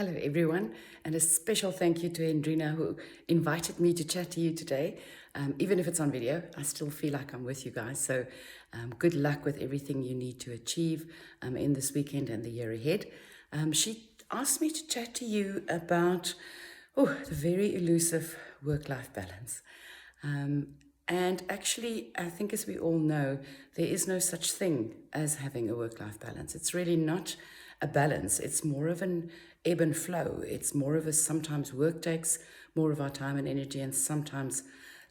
Hello, everyone, and a special thank you to Andrina who invited me to chat to you today. Even if it's on video, I still feel like I'm with you guys. So, good luck with everything you need to achieve in this weekend and the year ahead. She asked me to chat to you about the very elusive work-life balance. And actually, I think as we all know, there is no such thing as having a work-life balance. It's really not a balance. It's more of an ebb and flow. It's more of a sometimes work takes more of our time and energy, and sometimes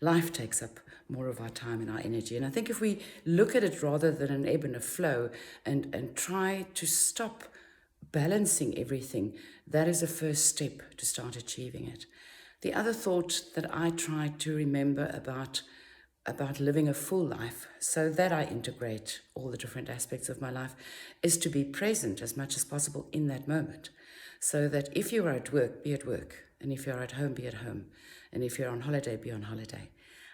life takes up more of our time and our energy. And I think if we look at it rather than an ebb and a flow and try to stop balancing everything, that is a first step to start achieving it. The other thought that I try to remember about living a full life so that I integrate all the different aspects of my life is to be present as much as possible in that moment. So that if you are at work, be at work. And if you're at home, be at home. And if you're on holiday, be on holiday.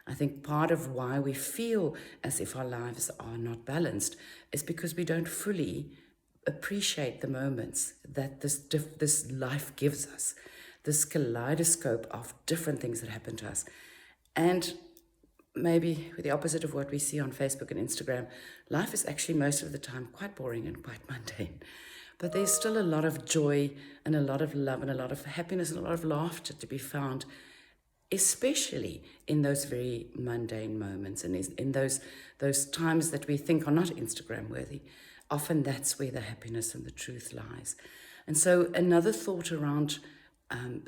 I think part of why we feel as if our lives are not balanced is because we don't fully appreciate the moments that this life gives us, this kaleidoscope of different things that happen to us. And maybe the opposite of what we see on Facebook and Instagram, life is actually most of the time quite boring and quite mundane. But there's still a lot of joy and a lot of love and a lot of happiness and a lot of laughter to be found, especially in those very mundane moments and in those times that we think are not Instagram worthy. Often that's where the happiness and the truth lies. And so another thought around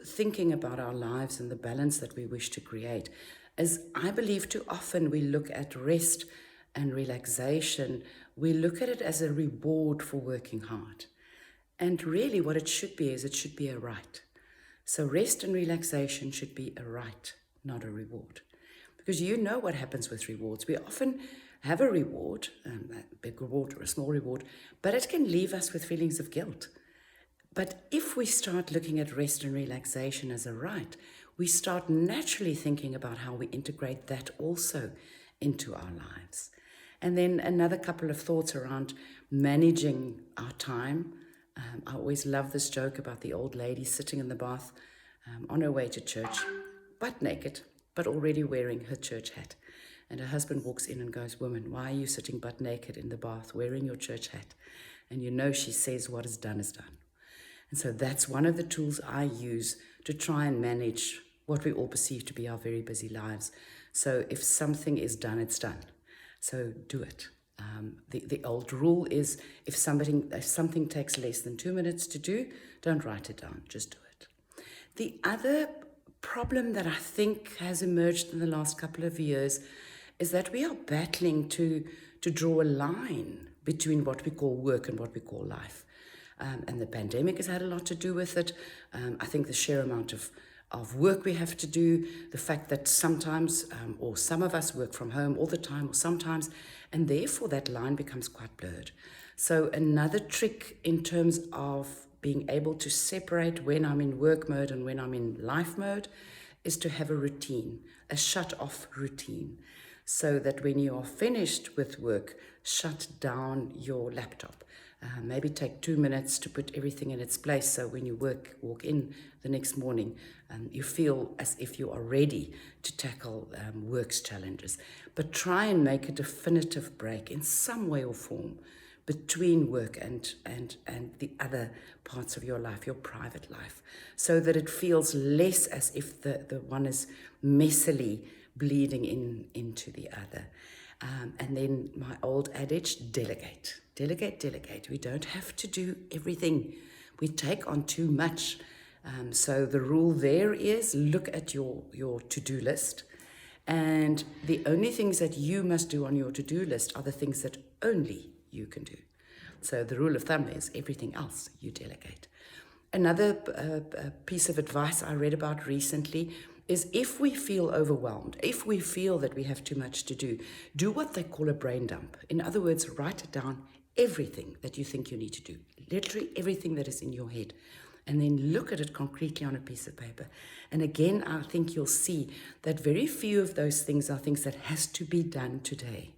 thinking about our lives and the balance that we wish to create is, I believe too often we look at rest and relaxation, we look at it as a reward for working hard. And really what it should be is it should be a right. So rest and relaxation should be a right, not a reward. Because you know what happens with rewards. We often have a reward, a big reward or a small reward, but it can leave us with feelings of guilt. But if we start looking at rest and relaxation as a right, we start naturally thinking about how we integrate that also into our lives. And then another couple of thoughts around managing our time. I always love this joke about the old lady sitting in the bath on her way to church, butt naked, but already wearing her church hat. And her husband walks in and goes, "Woman, why are you sitting butt naked in the bath wearing your church hat?" And you know she says, "What is done is done." And so that's one of the tools I use to try and manage what we all perceive to be our very busy lives. So if something is done, it's done. So do it. The old rule is if something takes less than 2 minutes to do, don't write it down, just do it. The other problem that I think has emerged in the last couple of years is that we are battling to draw a line between what we call work and what we call life. And the pandemic has had a lot to do with it. I think the sheer amount of work we have to do, the fact that sometimes or some of us work from home all the time or sometimes, and therefore that line becomes quite blurred. So another trick in terms of being able to separate when I'm in work mode and when I'm in life mode is to have a routine, a shut-off routine, so that when you are finished with work, shut down your laptop. Maybe take 2 minutes to put everything in its place, so when you walk in the next morning, you feel as if you are ready to tackle work's challenges. But try and make a definitive break in some way or form between work and the other parts of your life, your private life, so that it feels less as if the one is messily bleeding into the other. And then my old adage, delegate. Delegate, delegate. We don't have to do everything. We take on too much. So the rule there is look at your to-do list. And the only things that you must do on your to-do list are the things that only you can do. So the rule of thumb is everything else you delegate. Another piece of advice I read about recently is if we feel overwhelmed, if we feel that we have too much to do what they call a brain dump. In other words, write down everything that you think you need to do, literally everything that is in your head, and then look at it concretely on a piece of paper. And again, I think you'll see that very few of those things are things that has to be done today.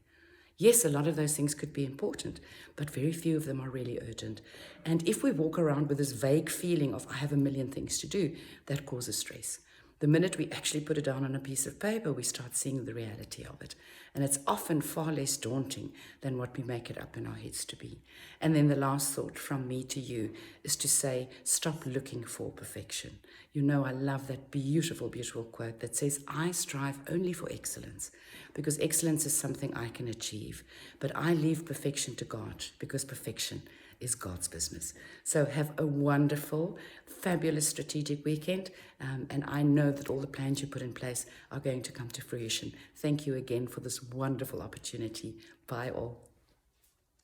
Yes, a lot of those things could be important, but very few of them are really urgent. And if we walk around with this vague feeling of, I have a million things to do, that causes stress. The minute we actually put it down on a piece of paper, we start seeing the reality of it. And it's often far less daunting than what we make it up in our heads to be. And then the last thought from me to you is to say, stop looking for perfection. You know, I love that beautiful, beautiful quote that says, I strive only for excellence, because excellence is something I can achieve. But I leave perfection to God, because perfection is God's business. So have a wonderful, fabulous strategic weekend. And I know that all the plans you put in place are going to come to fruition. Thank you again for this wonderful opportunity. Bye all.